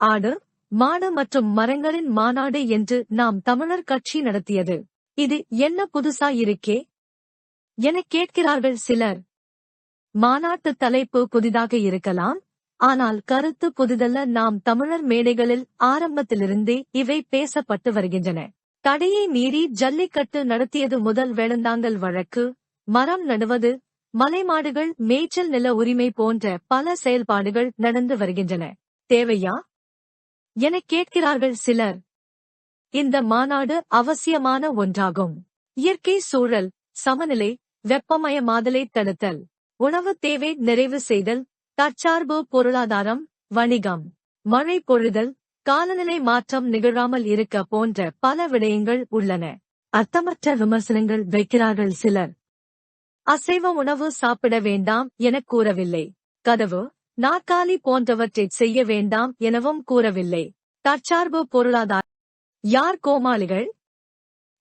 ஆடு, மாடு மற்றும் மரங்களின் மாநாடு என்று நாம் தமிழர் கட்சி நடத்தியது. இது என்ன புதுசா இருக்கே எனக் கேட்கிறார்கள் சிலர். மாநாட்டு தலைப்பு புதிதாக இருக்கலாம், ஆனால் கருத்து புதிதல்ல. நாம் தமிழர் மேடைகளில் ஆரம்பத்திலிருந்தே இவை பேசப்பட்டு வருகின்றன. தடையை மீறி ஜல்லிக்கட்டு நடத்தியது முதல் வேடந்தாங்கல் வழக்கு, மரம் நடுவது, மலைமாடுகள் மேய்ச்சல் நில உரிமை போன்ற பல செயல்பாடுகள் நடந்து வருகின்றன. தேவையா எனக் கேட்கிறார்கள் சிலர். இந்த மாநாடு அவசியமான ஒன்றாகும். இயற்கை சூழல், சமநிலை, வெப்பமயமாதலை தடுத்தல், உணவு தேவை நிறைவு செய்தல், தற்சார்பு பொருளாதாரம், வணிகம், மழை பொழிதல், காலநிலை மாற்றம் நிகழாமல் இருக்க போன்ற பல விடயங்கள் உள்ளன. அர்த்தமற்ற விமர்சனங்கள் வைக்கிறார்கள் சிலர். அசைவ உணவு சாப்பிட வேண்டாம் எனக் கூறவில்லை. கதவு, நாற்காலி போன்றவற்றைச் செய்ய வேண்டாம் எனவும் கூறவில்லை. தற்சார்பு பொருளாதாரம். யார் கோமாளிகள்?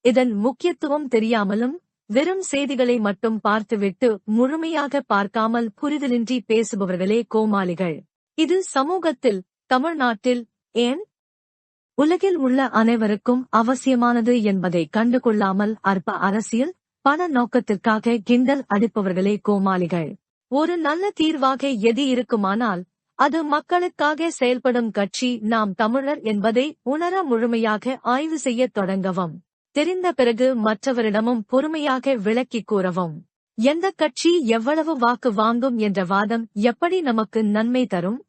இதன் முக்கியத்துவம் தெரியாமலும் வெறும் செய்திகளை மட்டும் பார்த்துவிட்டு முழுமையாக பார்க்காமல் புரிதலின்றி பேசுபவர்களே கோமாளிகள். இது சமூகத்தில், தமிழ்நாட்டில், ஏன் உலகில் உள்ள அனைவருக்கும் அவசியமானது என்பதை கண்டுகொள்ளாமல் அற்ப அரசியல், பண நோக்கத்திற்காக கிண்டல் அடிப்பவர்களே கோமாளிகள். ஒரு நல்ல தீர்வாக எது இருக்குமானால் அது மக்களுக்காக செயல்படும் கட்சி நாம் தமிழர் என்பதை உணர முழுமையாக ஆய்வு செய்யத் தொடங்கவும், தெரிந்த பிறகு மற்றவரிடமும் பொறுமையாக விளக்கிக் கூறவும். எந்த கட்சி எவ்வளவு வாக்கு வாங்கும் என்ற வாதம் எப்படி நமக்கு நன்மை தரும்?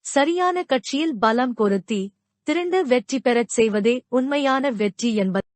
சரியான கட்சியில் பலம் பொருத்தி திரண்டு வெற்றி பெறச் செய்வதே உண்மையான வெற்றி என்பது